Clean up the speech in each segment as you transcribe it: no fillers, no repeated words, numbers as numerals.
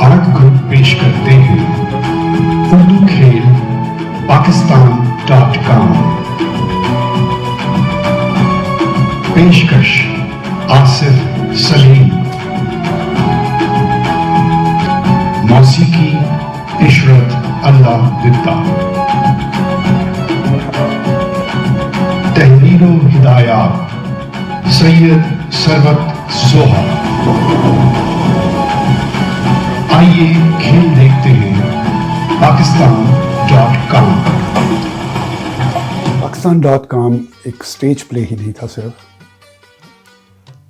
Art group पेश करते हैं उर्दू खेल पाकिस्तान.com। पेशकश आसिफ सलीम, मौसीकी इशरत अल्लाह दित्ता, तहरीरो हिदायत सैयद सरवत सोहा। आइए खेल देखते हैं पाकिस्तान.com। पाकिस्तान.com एक स्टेज प्ले ही नहीं था सिर्फ,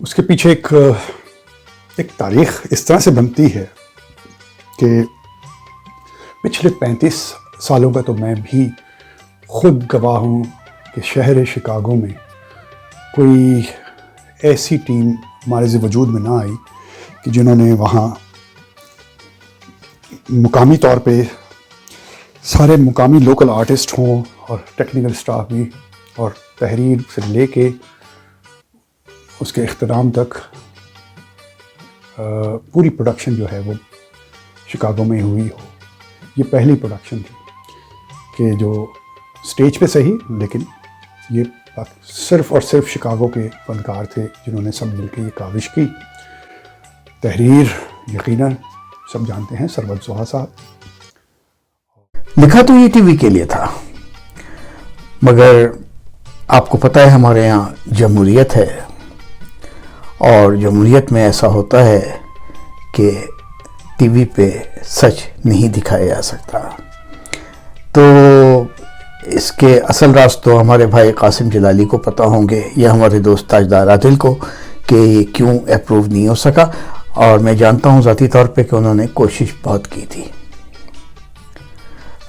उसके पीछे एक तारीख इस तरह से बनती है कि पिछले 35 सालों का तो मैं भी खुद गवाह हूँ कि शहर शिकागो में कोई ऐसी टीम हमारे से वजूद में ना आई कि जिन्होंने वहाँ मुकामी तौर पे सारे मुकामी लोकल आर्टिस्ट हों और टेक्निकल स्टाफ भी, और तहरीर से लेके उसके इख्तिताम तक पूरी प्रोडक्शन जो है वो शिकागो में हुई हो। ये पहली प्रोडक्शन थी कि जो स्टेज पे सही, लेकिन ये सिर्फ़ और सिर्फ शिकागो के फनकार थे जिन्होंने सब मिलकर ये काविश की। तहरीर यकीनन सब जानते हैं, सरवत सोहा साहब। लिखा तो ये टीवी के लिए था, मगर आपको पता है हमारे यहाँ जमहूरियत है, और जमहूरियत में ऐसा होता है कि टीवी पे सच नहीं दिखाया जा सकता। तो इसके असल राज तो हमारे भाई कासिम जलाली को पता होंगे या हमारे दोस्त ताजदार आदिल को कि ये क्यों अप्रूव नहीं हो सका, और मैं जानता हूँ ज़ाती तौर पे कि उन्होंने कोशिश बहुत की थी।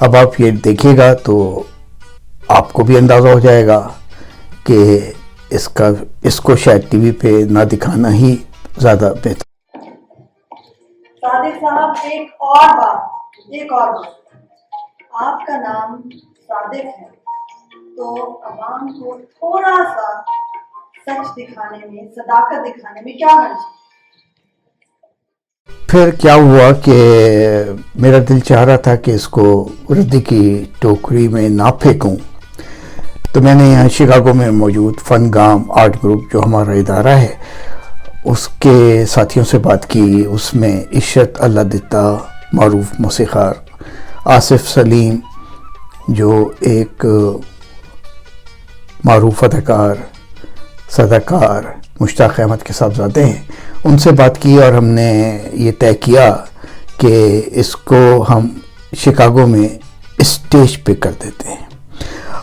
अब आप ये देखिएगा तो आपको भी अंदाज़ा हो जाएगा कि इसको शायद टीवी पे ना दिखाना ही ज़्यादा बेहतर। सादिक साहब, एक और बात, आपका नाम सादिक है, तो अवाम को थोड़ा सा सच दिखाने में, सदाकत दिखाने में क्या हर्ज है? फिर क्या हुआ कि मेरा दिल चाह रहा था कि इसको रद्दी की टोकरी में ना फेंकूं, तो मैंने यहाँ शिकागो में मौजूद फनगाम आर्ट ग्रुप जो हमारा इदारा है उसके साथियों से बात की। उसमें इशरत अल्लाह दित्ता, मारूफ मौसीकार, आसिफ सलीम जो एक मारूफ अदाकार, सदाकार, मुश्ताक अहमद के साहबजादे हैं, उनसे बात की और हमने ये तय किया कि इसको हम शिकागो में स्टेज पे कर देते हैं।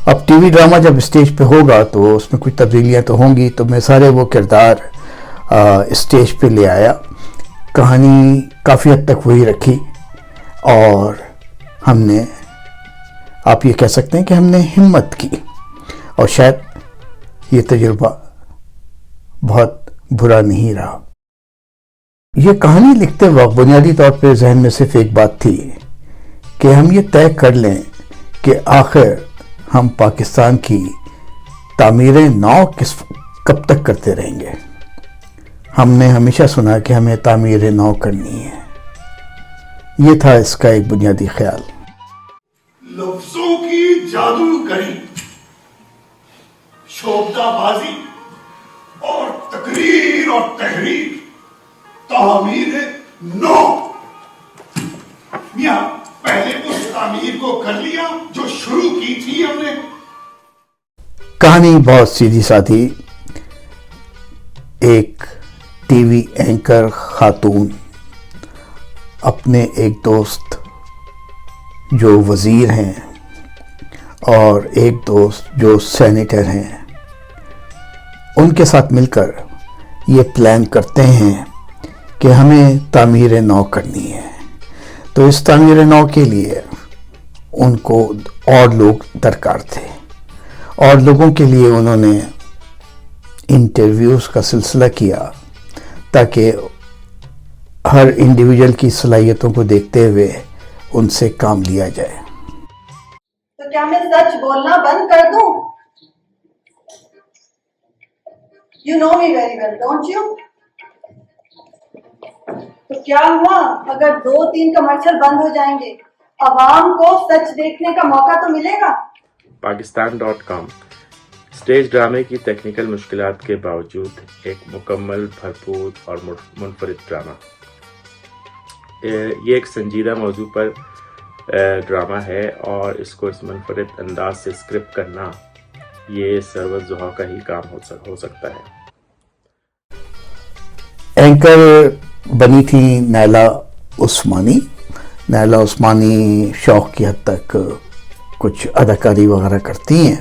अब टीवी ड्रामा जब स्टेज पे होगा तो उसमें कुछ तब्दीलियाँ तो होंगी, तो मैं सारे वो किरदार स्टेज पे ले आया। कहानी काफ़ी हद तक वही रखी, और हमने, आप ये कह सकते हैं कि हमने हिम्मत की, और शायद ये तजुर्बा बहुत बुरा नहीं रहा। ये कहानी लिखते वक्त बुनियादी तौर पे जहन में सिर्फ एक बात थी कि हम ये तय कर लें कि आखिर हम पाकिस्तान की तामीर नौ कब तक करते रहेंगे। हमने हमेशा सुना कि हमें तामीर नौ करनी है। ये था इसका एक बुनियादी ख्याल। लफ्जों की जादूगरी, शोबदाबाजी और तकरीर और तहरीर, तामीर नौ। मियां, पहले उस तामीर को कर लिया जो शुरू की थी हमने। कहानी बहुत सीधी साधी। एक टीवी एंकर खातून अपने एक दोस्त जो वज़ीर हैं और एक दोस्त जो सेनेटर हैं, उनके साथ मिलकर ये प्लान करते हैं कि हमें तामीर नौ करनी है। तो इस तामीर नौ के लिए उनको और लोग दरकार थे, और लोगों के लिए उन्होंने इंटरव्यूज़ का सिलसिला किया ताकि हर इंडिविजुअल की सलाहियतों को देखते हुए उनसे काम लिया जाए। तो क्या मैं सच बोलना बंद कर दूं? You know me very well, don't you? तो क्या हुआ अगर 2-3 कमर्शियल बंद हो जाएंगे, अवाम को सच देखने का मौका तो मिलेगा। Pakistan.com स्टेज ड्रामे की टेक्निकल मुश्किलात के बावजूद एक मुकम्मल, भरपूर और मुनफरिद ड्रामा। ये एक संजीदा मौजू पर ड्रामा है और इसको इस मुनफरिद अंदाज से स्क्रिप्ट करना ये सरवत ज़ुहा का ही काम हो सकता है। एंकर बनी थी नैला उस्मानी। नैला उस्मानी शौक़ की हद तक कुछ अदाकारी वगैरह करती हैं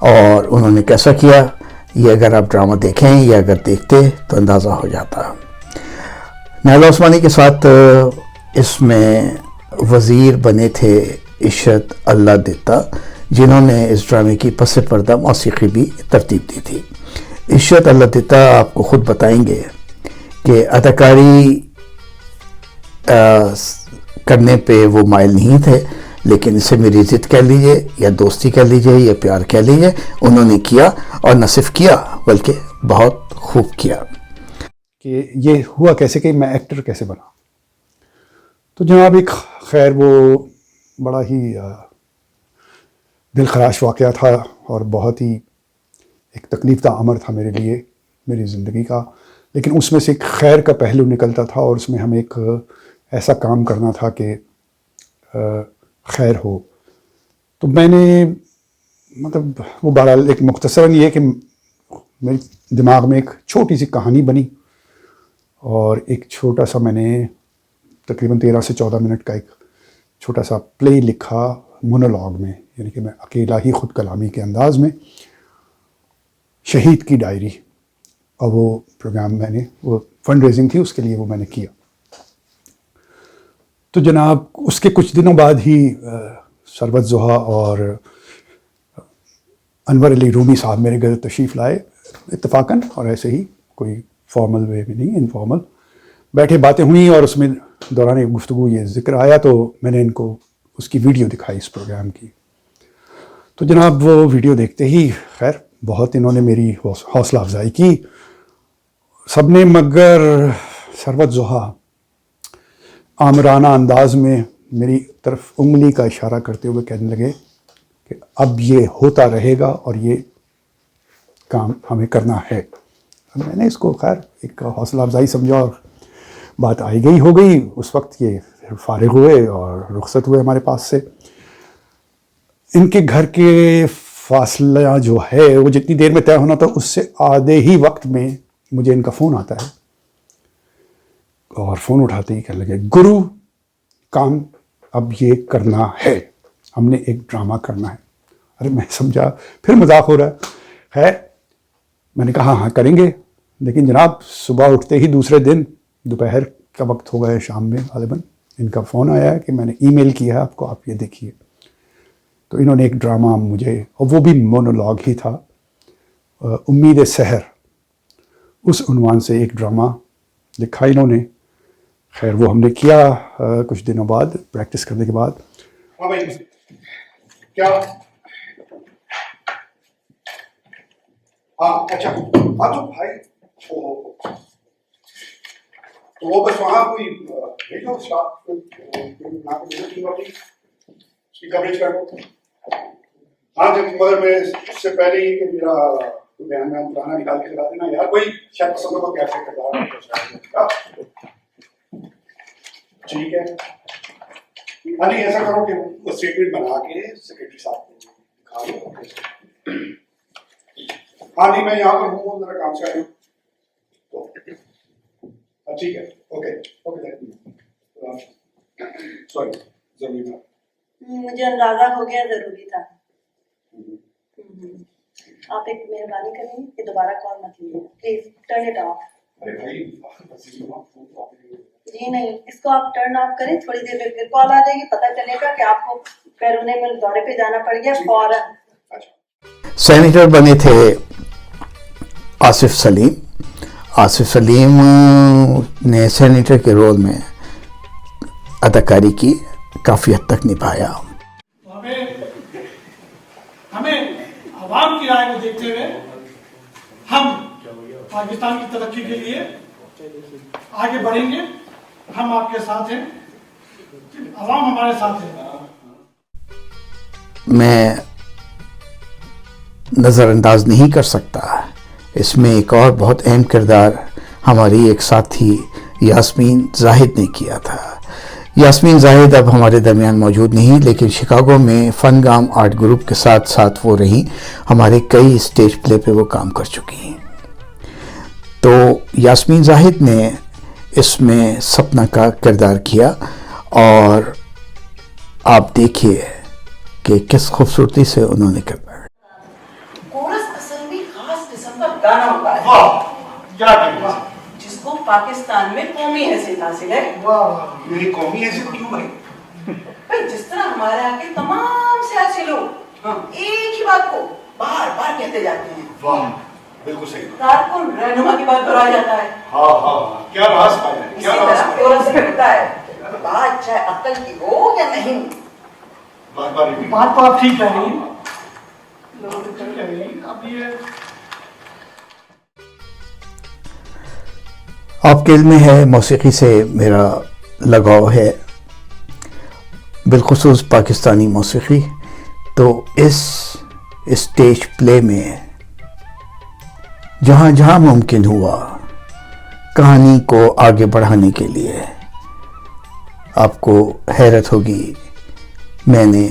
और उन्होंने कैसा किया ये अगर आप ड्रामा देखें या अगर देखते तो अंदाज़ा हो जाता। नैला उस्मानी के साथ इसमें वज़ीर बने थे इशरत अल्लाह दिता, जिन्होंने इस ड्रामे की पस पर्दा मौसीकी भी तरतीब दी थी। इशरत अल्लाह दिता आपको ख़ुद बताएंगे कि अदाकारी करने पे वो माइल नहीं थे, लेकिन इसे मेरी ज़िद कह लीजिए या दोस्ती कह लीजिए या प्यार कह लीजिए, उन्होंने किया और न सिर्फ किया बल्कि बहुत खूब किया। कि ये हुआ कैसे कि मैं एक्टर कैसे बना। तो जनाब एक खैर वो बड़ा ही दिल खराश वाक़या था और बहुत ही एक तकलीफ़ दा अमर था मेरे लिए, मेरी ज़िंदगी का। लेकिन उसमें से एक खैर का पहलू निकलता था और उसमें हमें एक ऐसा काम करना था कि खैर हो। तो मैंने मतलब वो बहरहाल एक मुख्तसरन ये कि मेरे दिमाग में एक छोटी सी कहानी बनी और एक छोटा सा मैंने तकरीबन 13 से 14 मिनट का एक छोटा सा प्ले लिखा मोनोलॉग में, यानी कि मैं अकेला ही खुद कलामी के अंदाज में, शहीद की डायरी। और वो प्रोग्राम मैंने, वो फंड रेजिंग थी उसके लिए, वो मैंने किया। तो जनाब उसके कुछ दिनों बाद ही सरवत ज़ुहा और अनवर अली रूमी साहब मेरे घर तशरीफ़ लाए इत्तफ़ाक़न, और ऐसे ही कोई फॉर्मल वे में नहीं, इनफॉर्मल बैठे बातें हुई और उसमें दौरान एक गुफ्तगू ये ज़िक्र आया तो मैंने इनको उसकी वीडियो दिखाई इस प्रोग्राम की। तो जनाब वो वीडियो देखते ही खैर बहुत इन्होंने मेरी हौसला अफजाई की सबने, मगर सरवत ज़ुहा आमराना अंदाज में मेरी तरफ उंगली का इशारा करते हुए कहने लगे कि अब ये होता रहेगा और ये काम हमें करना है। अब मैंने इसको खैर एक हौसला अफजाई समझा और बात आई गई हो गई। उस वक्त ये फारिग हुए और रुखसत हुए हमारे पास से। इनके घर के फासला जो है वो जितनी देर में तय होना था उससे आधे ही वक्त में मुझे इनका फ़ोन आता है और फ़ोन उठाते ही कहने लगे, गुरु काम अब ये करना है, हमने एक ड्रामा करना है। अरे मैं समझा फिर मजाक हो रहा है। मैंने कहा हाँ करेंगे। लेकिन जनाब सुबह उठते ही दूसरे दिन दोपहर का वक्त हो गया, शाम में गालिबन, इनका फ़ोन आया है कि मैंने ईमेल किया है आपको, आप ये देखिए। तो इन्होंने एक ड्रामा मुझे, और वो भी मोनोलॉग ही था, उम्मीद सहर, उस उन्वान से एक ड्रामा लिखा इन्होंने। खैर वो हमने किया कुछ दिनों बाद, प्रैक्टिस करने के बाद। हाँ भाई क्या, हाँ अच्छा, हाँ तो भाई तो वो बस वहाँ कोई भेजो स्टाफ उसकी कवरेज कर दो। हाँ जब मगर मैं इससे पहले ही कि मेरा बयान में पुराना निकाल के लगा देना यार, कोई शायद पसंद को कैसे करता है। ठीक है, हाँ नहीं ऐसा करो कि वो स्टेटमेंट बना के सेक्रेटरी साहब को दिखा दो। हाँ नहीं मैं यहाँ पर हूँ, मेरा काम से आया हूँ तो ठीक है, ओके ओके सॉरी जरूरी था, मुझे अंदाजा हो गया जरूरी था। आप एक मेहरबानी करेंगे कि दोबारा कॉल मत लीजिए प्लीज, टर्न इट ऑफ। अरे भाई जी नहीं, इसको आप टर्न ऑफ करें, थोड़ी देर में फिर कॉल आ जाएगी, पता चलेगा कि आपको बैरूने में दौरे पे जाना पड़ गया फौरन। सेनेटर बने थे आसिफ सलीम। आसिफ सलीम ने सेनेटर के रोल में अदाकारी की, काफ़ी हद तक निभाया। हमें आवाम की राय को देखते हुए हम पाकिस्तान की तरक्की के लिए आगे बढ़ेंगे हम आपके साथ हैं, आवाम हमारे साथ है। मैं नज़रअंदाज नहीं कर सकता, इसमें एक और बहुत अहम किरदार हमारी एक साथी यास्मीन जाहिद ने किया था। यास्मीन जाहिद अब हमारे दरमियान मौजूद नहीं, लेकिन शिकागो में फनगाम आर्ट ग्रुप के साथ साथ वो रही, हमारे कई स्टेज प्ले पे वो काम कर चुकी हैं। तो यास्मीन जाहिद ने इसमें सपना का किरदार किया और आप देखिए कि किस खूबसूरती से उन्होंने किरदार। कोरस असल में खास किस्म का गाना होता है वाह क्या कहना है? जिसको पाकिस्तान में कौमी हैसियत हासिल है। वाह, मेरी कौमी हैसियत क्यों भाई? भाई जिस तरह हमारे यहाँ के तमाम सियासी लोग एक ही बात को बार बार कहते जाते हैं, वाह बिल्कुल सही। कारकुन रहनुमा की बात दोहराया जाता है। हाँ हाँ क्या राज पाया है, इसी क्या राज तरह पाया कोरस से मिलता है, बात चाहे अक्ल की हो या नहीं। बार बार रिपीट। बात तो आप ठीक कह रही हैं, ठीक कह रही हैं। अब ये आपके इल्म में है मौसीकी से मेरा लगाव है, बिलखुसूस पाकिस्तानी मौसीकी। तो इस स्टेज प्ले में जहाँ जहाँ मुमकिन हुआ कहानी को आगे बढ़ाने के लिए, आपको हैरत होगी, मैंने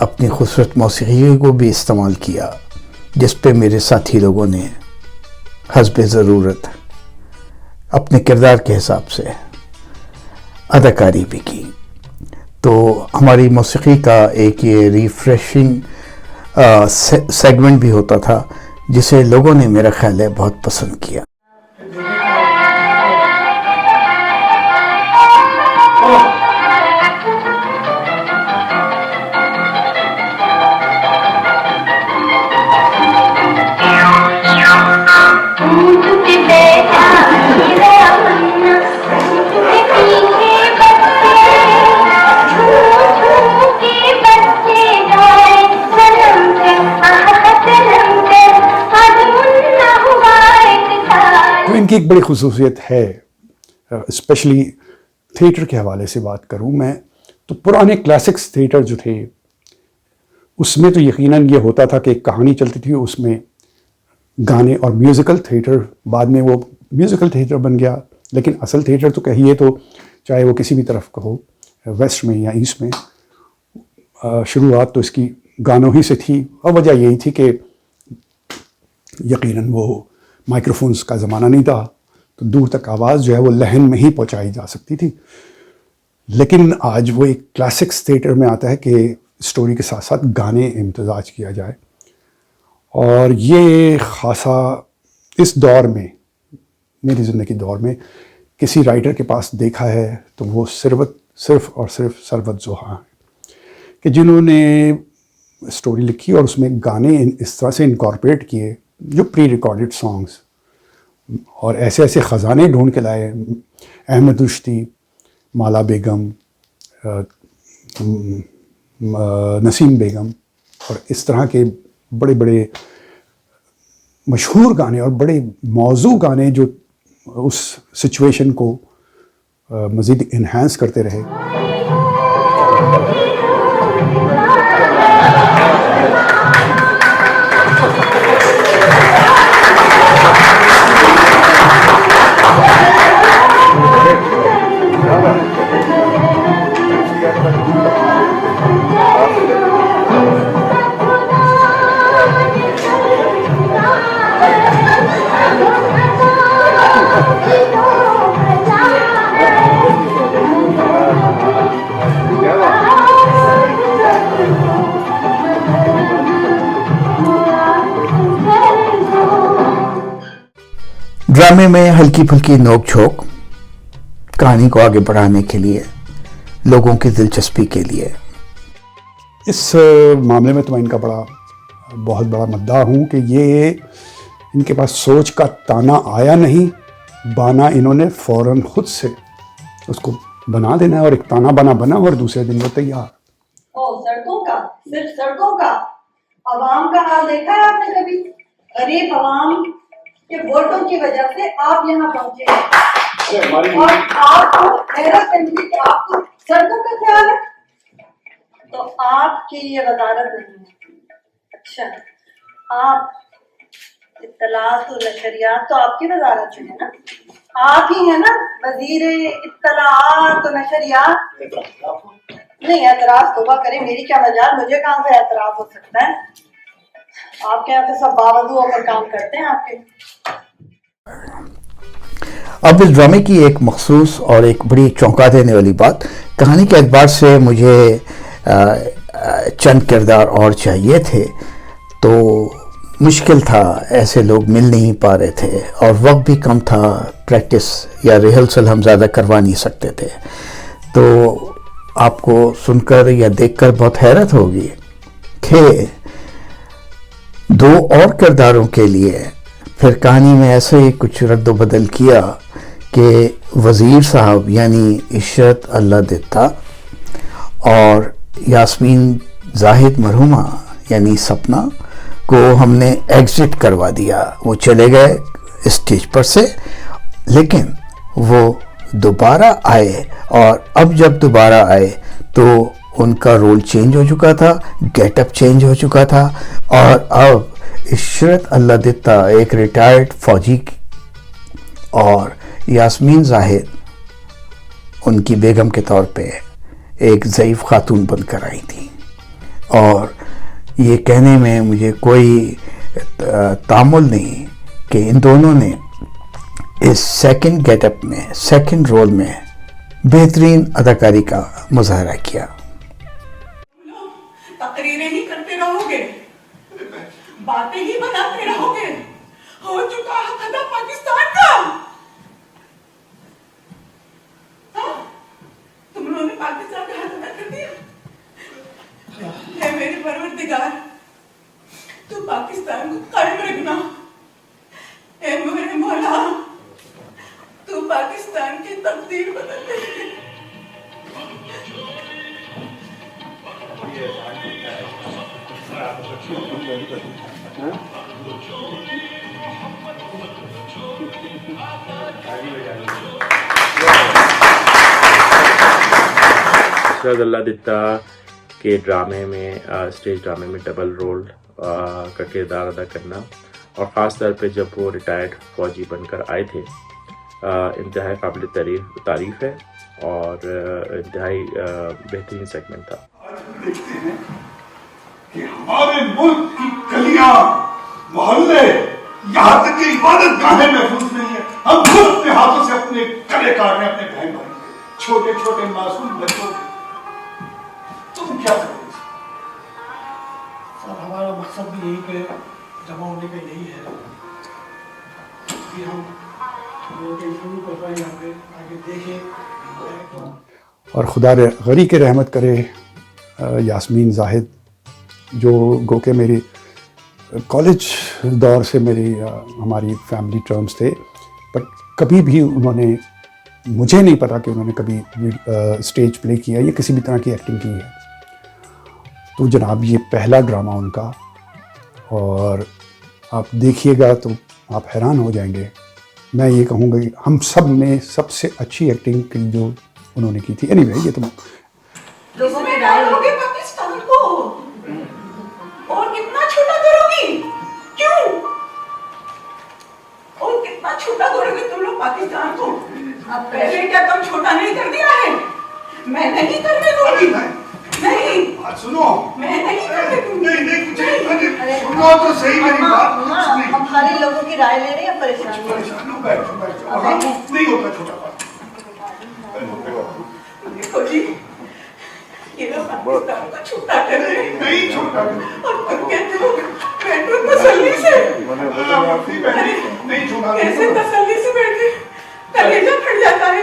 अपनी खूबसूरत मौसीकी को भी इस्तेमाल किया, जिस पे मेरे साथी लोगों ने हस्बे ज़रूरत अपने किरदार के हिसाब से अदाकारी भी की। तो हमारी मौसीकी का एक ये रिफ्रेशिंग सेगमेंट भी होता था, जिसे लोगों ने मेरा ख्याल है बहुत पसंद किया। इनकी एक बड़ी खसूसियत है, स्पेशली थिएटर के हवाले से बात करूं मैं तो पुराने क्लासिक्स थिएटर जो थे उसमें तो यकीनन ये होता था कि एक कहानी चलती थी, उसमें गाने, और म्यूज़िकल थिएटर बाद में वो म्यूज़िकल थिएटर बन गया, लेकिन असल थिएटर तो कहिए तो चाहे वो किसी भी तरफ का हो, वेस्ट में या ईस्ट में, शुरुआत तो इसकी गानों ही से थी। और वजह यही थी कि यकीनन वो माइक्रोफोन्स का ज़माना नहीं था, तो दूर तक आवाज़ जो है वो लहन में ही पहुंचाई जा सकती थी। लेकिन आज वो एक क्लासिक्स थिएटर में आता है कि स्टोरी के साथ साथ गाने इम्तजाज किया जाए, और ये ख़ासा इस दौर में, मेरी ज़िंदगी दौर में किसी राइटर के पास देखा है तो वो सिर्फ और सिर्फ सरवत जोहा हैं, कि जिन्होंने स्टोरी लिखी और उसमें गाने इस तरह से इनकॉर्पोरेट किए, जो प्री रिकॉर्डेड सॉन्ग्स, और ऐसे ऐसे ख़जाने ढूंढ के लाए। अहमद रुश्ती, माला बेगम, नसीम बेगम, और इस तरह के बड़े बड़े मशहूर गाने और बड़े मौजू गाने जो उस सिचुएशन को मज़ीद इन्हांस करते रहे। ड्रामे में हल्की फुल्की नोक झोंक, कहानी को आगे बढ़ाने के लिए, लोगों की दिलचस्पी के लिए। इस मामले में तो मैं इनका बहुत बड़ा मद्दा हूँ कि ये इनके पास सोच का ताना आया नहीं, बाना इन्होंने फ़ौरन खुद से उसको बना देना है, और एक ताना बना और दूसरे दिन वो तैयार। ओ सड़कों का, सिर्फ सड़कों का, अवाम का हाल देखा है आपने कभी? गरीब अवाम के वोटों की वजह से आप यहाँ पहुंचे हैं। अरे हमारी और आपको हैरत करनी कि आपको सड़कों का ख्याल है, तो आपकी ये वजारत नहीं है। अच्छा, आप इत्तलात और नशरियात तो आपकी वजारत में है ना, आप ही है ना वजीर इत्तलात और नशरियात। नहीं, एतराज तोबा करें, मेरी क्या मजाल, मुझे कहाँ से एतराज हो सकता है। आपके यहाँ तो सब बावजूद होकर काम करते हैं आपके। अब इस ड्रामे की एक मखसूस और एक बड़ी चौंका देने वाली बात, कहानी के एतबार से मुझे चंद किरदार और चाहिए थे, तो मुश्किल था, ऐसे लोग मिल नहीं पा रहे थे और वक्त भी कम था, प्रैक्टिस या रिहर्सल हम ज़्यादा करवा नहीं सकते थे। तो आपको सुनकर या देखकर बहुत हैरत होगी कि 2 और किरदारों के लिए फिर कहानी में ऐसे ही कुछ रद्द-बदल किया कि वज़ीर साहब यानी इशरत अल्लाह दित्ता और यास्मीन जाहिद मरहुमा यानी सपना को हमने एग्जिट करवा दिया। वो चले गए स्टेज पर से, लेकिन वो दोबारा आए और अब जब दोबारा आए तो उनका रोल चेंज हो चुका था, गेटअप चेंज हो चुका था और अब इशरत अल्लाह दित्ता एक रिटायर्ड फौजी और यास्मीन जाहिद उनकी बेगम के तौर पे एक ज़ईफ़ खातून बनकर आई थी। और ये कहने में मुझे कोई तामुल नहीं कि इन दोनों ने इस सेकंड गेटअप में, सेकंड रोल में बेहतरीन अदाकारी का मुजाहरा किया। तकरीरें ही करते रहोगे, बातें ही बनाते रहोगे। हो चुका है खत्म पाकिस्तान का। हाँ? तुम लोगों ने पाकिस्तान का हाथ अदा कर दिया। है मेरे परवरदिगार, तू पाकिस्तान को कायम रखना। है मेरे मौला, तू पाकिस्तान की तकदीर बदल दे। इशरत अल्लाह दित्ता के ड्रामे में, स्टेज ड्रामे में डबल रोल का किरदार अदा करना और ख़ास तौर पे जब वो रिटायर्ड फौजी बनकर आए थे, इंतहाई काबिल तारीफ़ है और इंतहाई बेहतरीन सेगमेंट था। देखते हैं कि हमारे मुल्क की गलियां, मोहल्ले, यहाँ तक कि इबादत गाहें महफूज नहीं है। हम खुद अपने हाथों से अपने गले काट रहे हैं, अपने बहन भाई, छोटे छोटे मासूम बच्चों के। तुम क्या करोगे? सर, हमारा मकसद भी यही पे जमा होने का यही है कि हम लोगों के इंटरव्यू कर पाए, यहाँ पे आगे देखें। और खुदा गरी के रहमत करे यास्मीन जाहिद, जो गो के मेरी कॉलेज दौर से मेरी हमारी फैमिली टर्म्स थे, बट कभी भी उन्होंने, मुझे नहीं पता कि उन्होंने कभी स्टेज प्ले किया या किसी भी तरह की एक्टिंग की है। तो जनाब ये पहला ड्रामा उनका, और आप देखिएगा तो आप हैरान हो जाएंगे। मैं ये कहूँगा कि हम सब में सबसे अच्छी एक्टिंग की जो उन्होंने की थी। एनीवे, ये तो लोगों में डालोगे पाकिस्तान को और कितना छोटा करोगी? क्यों? और कितना छोटा करोगे तुम लोग पाकिस्तान को? अब पहले क्या तुम छोटा नहीं कर दिया है? मैं नहीं करने दूंगी। नहीं, बात सुनो। मैं नहीं करने दूंगी। नहीं, सुनो तो सही मेरी बात। हम सारे लोगों की राय ले रहे हैं, परेशान नहीं। परेशान हो, बैठो बैठो। हाँ, नहीं होता छोटा बात। देखो जी, ये लोग पाकिस्तान को छोटा कर रहे हैं। नहीं छोटा। और तुम कहते हो बैठो तसल्ली से। नहीं छोटा। कैसे तसल्ली से बैठे? कलेजा फट जाता है।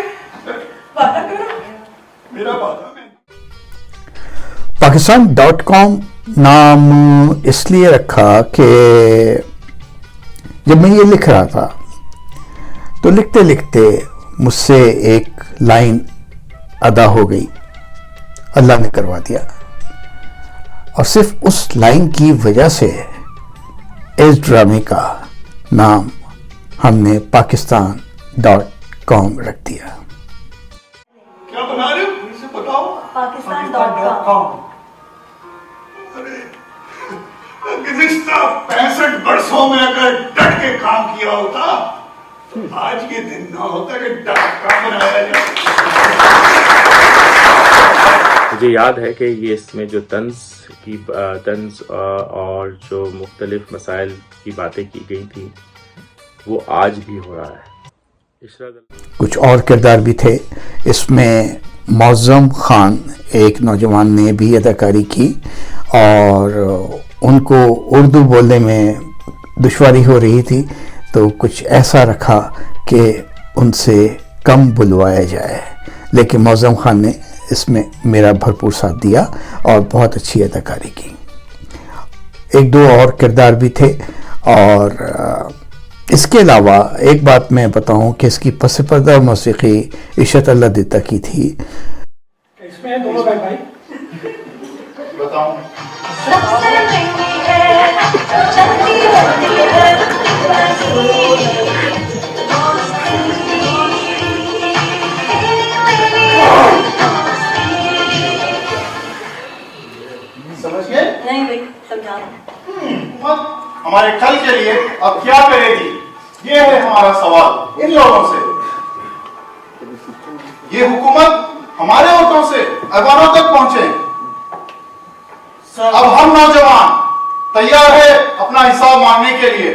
वादा करो। मेरा वादा। Pakistan.com नाम इसलिए रखा कि जब मैं ये लिख रहा था तो लिखते लिखते मुझसे एक लाइन अदा हो गई, अल्लाह ने करवा दिया। और सिर्फ उस लाइन की वजह से इस ड्रामे का नाम हमने Pakistan.com कौम रख दिया। क्या बना रहे हो फिर से बताओ। Pakistan.com। अरे गुज़िश्ता 65 वर्षों में अगर डट के काम किया होता तो आज ये दिन ना होता कि .com बनाया जाए। मुझे याद है कि ये इसमें जो तंज और जो मुख्तलिफ मसाइल की बातें की गई थी वो आज भी हो रहा है। कुछ और किरदार भी थे इसमें। मौज़म खान एक नौजवान ने भी अदाकारी की और उनको उर्दू बोलने में दुश्वारी हो रही थी, तो कुछ ऐसा रखा कि उनसे कम बुलवाया जाए, लेकिन मौज़म खान ने इसमें मेरा भरपूर साथ दिया और बहुत अच्छी अदाकारी की। एक दो और किरदार भी थे और इसके अलावा एक बात मैं बताऊं कि इसकी पस पर्दा मौसीकी इशरत अल्लाह दित्ता की थी। इसमें दोनों भाई भाई बताऊं समझ गए? नहीं भाई समझा दो। हमारे कल के लिए अब क्या करेगी, ये है हमारा सवाल इन लोगों से। ये हुकूमत हमारे वोटों से ऐवानों तक पहुंचे। अब हम नौजवान तैयार है अपना हिसाब मांगने के लिए।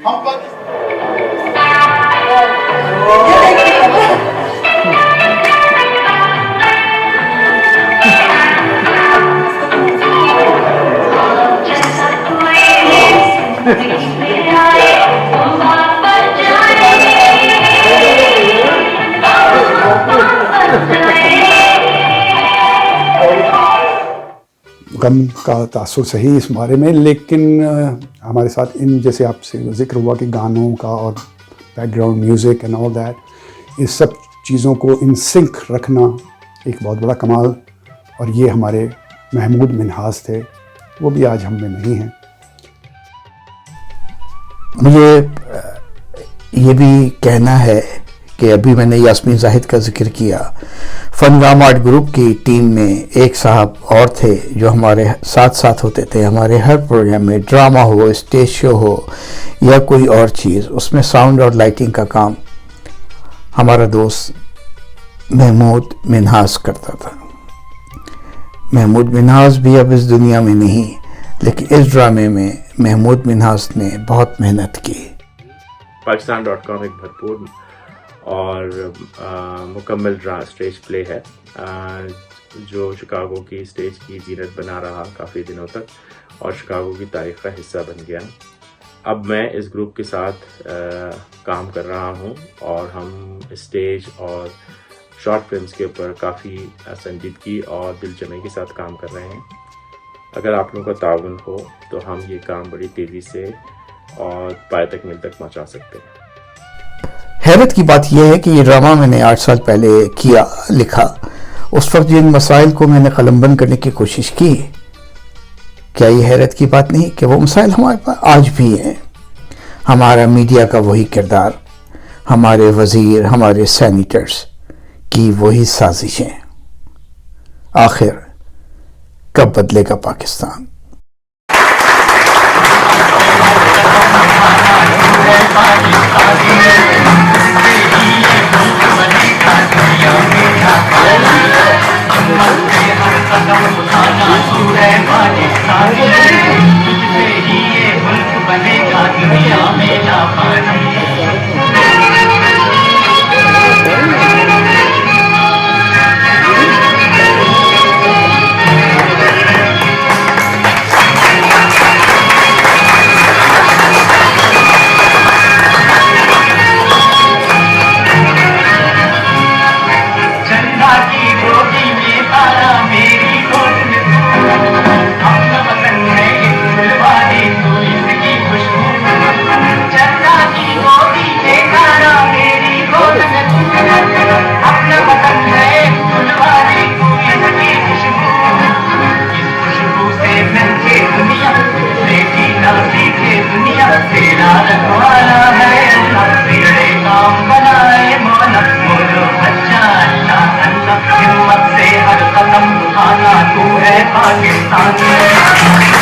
हम पर गम का तासुर सही इस बारे में, लेकिन हमारे साथ इन जैसे आपसे जिक्र हुआ कि गानों का और background music and all that, इस सब चीज़ों को इन सिंक रखना एक बहुत बड़ा कमाल। और ये हमारे महमूद मिन्हाज थे, वो भी आज हम में नहीं हैं। मुझे ये भी कहना है कि अभी मैंने यास्मीन जाहिद का जिक्र किया, फनगाम आर्ट ग्रुप की टीम में एक साहब और थे जो हमारे साथ साथ होते थे। हमारे हर प्रोग्राम में, ड्रामा हो, स्टेज शो हो या कोई और चीज़, उसमें साउंड और लाइटिंग का काम हमारा दोस्त महमूद मिन्हाज करता था। महमूद मिन्हाज भी अब इस दुनिया में नहीं, लेकिन इस ड्रामे में महमूद मिन्हाज ने बहुत मेहनत की। Pakistan.com एक भरपूर और मुकम्मल स्टेज प्ले है जो शिकागो की स्टेज की जीनत बना रहा काफ़ी दिनों तक और शिकागो की तारीख का हिस्सा बन गया। अब मैं इस ग्रुप के साथ काम कर रहा हूँ और हम स्टेज और शॉर्ट फिल्म्स के ऊपर काफ़ी संजीदगी और दिलजमे के साथ काम कर रहे हैं। अगर आप लोगों का ताउन हो तो हम ये काम बड़ी तेज़ी से और पाए तकमील तक पहुँचा सकते हैं। हैरत की बात यह है कि ये ड्रामा मैंने 8 साल पहले लिखा। उस वक्त जिन मसाइल को मैंने कलमबंद करने की कोशिश की, क्या ये हैरत की बात नहीं कि वो मसाइल हमारे पास आज भी हैं। हमारा मीडिया का वही किरदार, हमारे वज़ीर, हमारे सैनिटर्स की वही साजिशें। आखिर कब बदलेगा पाकिस्तान? मेरी गोद में पाकिस्तानी